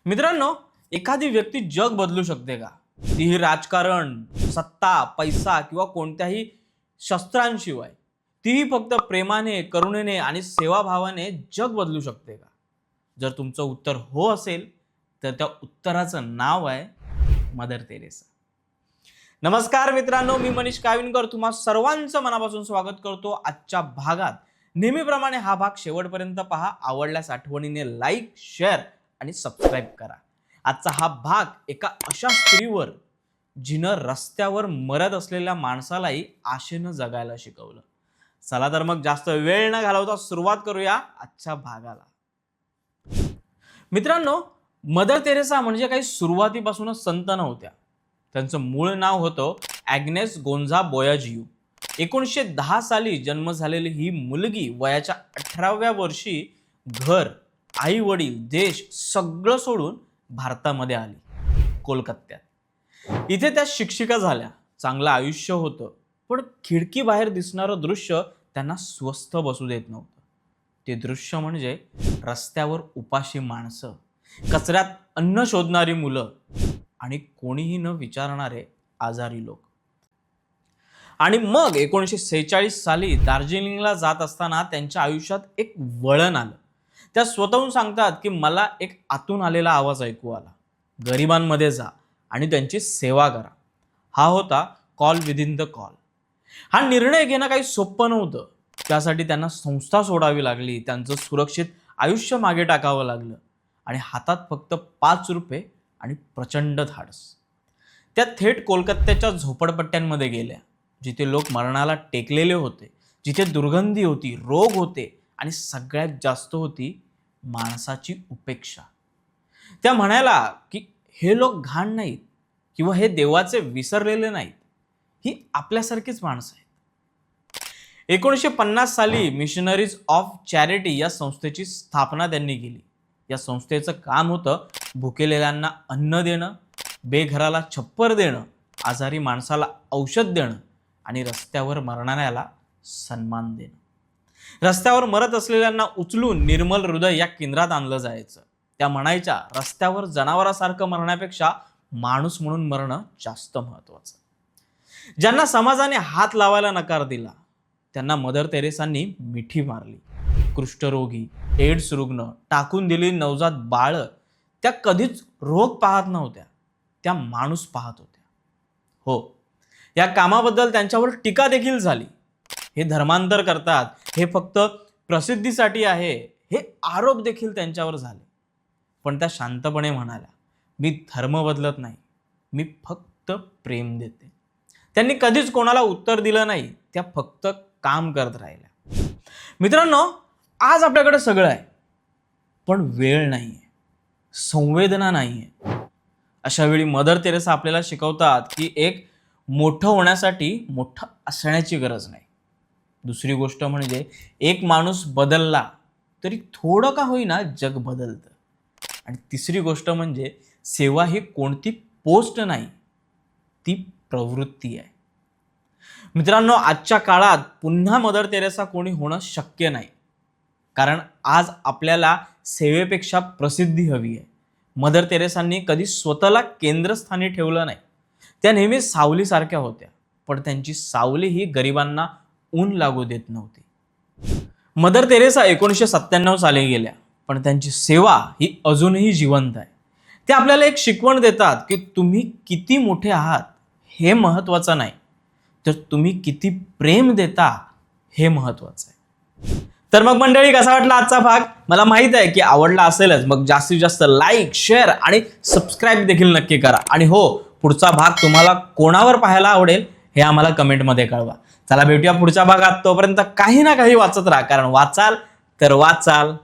मित्रांनो, एखादी व्यक्ती जग बदलू शकते का? तीही राजकारण, सत्ता, पैसा किंवा कोणत्याही शस्त्रांशिवाय. तीही फक्त प्रेमाने, करुणेने आणि सेवाभावाने जग बदलू शकते का? जर तुमचं उत्तर हो असेल, तर त्या उत्तराचं नाव आहे मदर तेरेसा. नमस्कार मित्रांनो, मी मनीष काविनकर तुम्हा सर्वांचं मनापासून स्वागत करतो आजच्या भागात. नेहमीप्रमाणे हा भाग शेवटपर्यंत पहा. आवडल्यास आठवणीने लाईक, शेअर आणि सबस्क्राईब करा. आजचा हा भाग एका अशा स्त्रीवर जिनं रस्त्यावर मरत असलेल्या माणसालाही आशेनं जगायला शिकवलं. चला तर मग जास्त वेळ न घालवता सुरुवात करूया आजच्या भागाला. मित्रांनो, मदर तेरेसा म्हणजे काही सुरुवातीपासूनच संत नव्हत्या. त्यांचं मूळ नाव होतं ॲग्नेस गोंझा बोयाजिऊ. 1910 साली जन्म झालेली ही मुलगी वयाच्या 18व्या वर्षी घर, आई वडील, देश सगळं सोडून भारतामध्ये आली, कोलकात्यात. इथे त्या शिक्षिका झाल्या. चांगलं आयुष्य होतं, पण खिडकी बाहेर दिसणारं दृश्य त्यांना स्वस्थ बसू देत नव्हतं. ते दृश्य म्हणजे रस्त्यावर उपाशी माणसं, कचऱ्यात अन्न शोधणारी मुलं आणि कोणीही न विचारणारे आजारी लोक. आणि मग 1946 साली दार्जिलिंगला जात असताना त्यांच्या आयुष्यात एक वळण आलं. त्या स्वतःहून सांगतात की मला एक आतून आलेला आवाज ऐकू आला, गरिबांमध्ये जा आणि त्यांची सेवा करा. हा होता कॉल विदिन द कॉल. हा निर्णय घेणं काही सोपं नव्हतं. त्यासाठी त्यांना संस्था सोडावी लागली, त्यांचं सुरक्षित आयुष्य मागे टाकावं लागलं आणि हातात फक्त 5 रुपये आणि प्रचंड धाडस. त्या थेट कोलकात्याच्या झोपडपट्ट्यांमध्ये गेल्या, जिथे लोक मरणाला टेकलेले होते, जिथे दुर्गंधी होती, रोग होते आणि सगळ्यात जास्त होती माणसाची उपेक्षा. त्या म्हणायला की हे लोक घाण नाहीत किंवा हे देवाचे विसरलेले नाहीत, ही आपल्यासारखीच माणसं आहेत. 1950 साली मिशनरीज ऑफ चॅरिटी या संस्थेची स्थापना त्यांनी केली. या संस्थेचं काम होतं भुकेलेल्यांना अन्न देणं, बेघराला छप्पर देणं, आजारी माणसाला औषध देणं आणि रस्त्यावर मरणाऱ्याला सन्मान देणं. रस्त्यावर मरत असलेल्यांना उचलून निर्मल हृदय या केंद्रात आणलं जायचं. त्या म्हणायच्या, रस्त्यावर जनावरासारखं मरण्यापेक्षा माणूस म्हणून मरणं जास्त महत्वाचं. ज्यांना समाजाने हात लावायला नकार दिला त्यांना मदर तेरेसांनी मिठी मारली. कुष्ठरोगी, एड्स रुग्ण, टाकून दिलेली नवजात बाळं, त्या कधीच रोग पाहत नव्हत्या, त्या माणूस पाहत होत्या. हो, या कामाबद्दल त्यांच्यावर टीका देखील झाली. हे धर्मांतर करतात, हे फक्त प्रसिद्धीसाठी आहे, हे आरोप देखील त्यांच्यावर झाले. पण त्या शांतपणे म्हणाल्या, मी धर्म बदलत नाही, मी फक्त प्रेम देते. त्यांनी कधीच कोणाला उत्तर दिलं नाही, त्या फक्त काम करत राहिल्या. मित्रांनो, आज आपल्याकडे सगळं आहे, पण वेळ नाहीये, संवेदना नाहीये. अशा वेळी मदर तेरेसा आपल्याला शिकवतात की एक मोठं होण्यासाठी मोठं असण्याची गरज नाही. दुसरी गोष्ट म्हणजे एक माणूस बदलला तरी थोडं का होईना जग बदलतं. आणि तिसरी गोष्ट म्हणजे सेवा ही कोणती पोस्ट नाही, ती प्रवृत्ती आहे. मित्रांनो, आजच्या काळात पुन्हा मदर तेरेसा कोणी होणं शक्य नाही, कारण आज आपल्याला सेवेपेक्षा प्रसिद्धी हवी आहे. मदर तेरेसांनी कधी स्वतःला केंद्रस्थानी ठेवलं नाही. त्या नेहमी सावलीसारख्या होत्या, पण त्यांची सावली ही गरिबांना ऊन लागू देत नव्हती. मदर तेरेसा 1997 साली गेल्या, पण त्यांची सेवा ही अजूनही जिवंत आहे. ते आपल्याला एक शिकवण देतात की तुम्ही किती मोठे आहात हे महत्त्वाचं नाही, तर तुम्ही किती प्रेम देता हे महत्त्वाचं आहे. तर मग मंडळी, कसा वाटला आजचा भाग? मला माहित आहे की आवडला असेलच. मग जास्तीत जास्त लाईक, शेअर आणि सबस्क्राईब देखील नक्की करा. आणि हो, पुढचा भाग तुम्हाला कोणावर पाहायला आवडेल हे आम्हाला कमेंटमध्ये कळवा. चला भेटूया पुढच्या भागात. तोपर्यंत काही ना काही वाचत राहा, कारण वाचाल तर वाचाल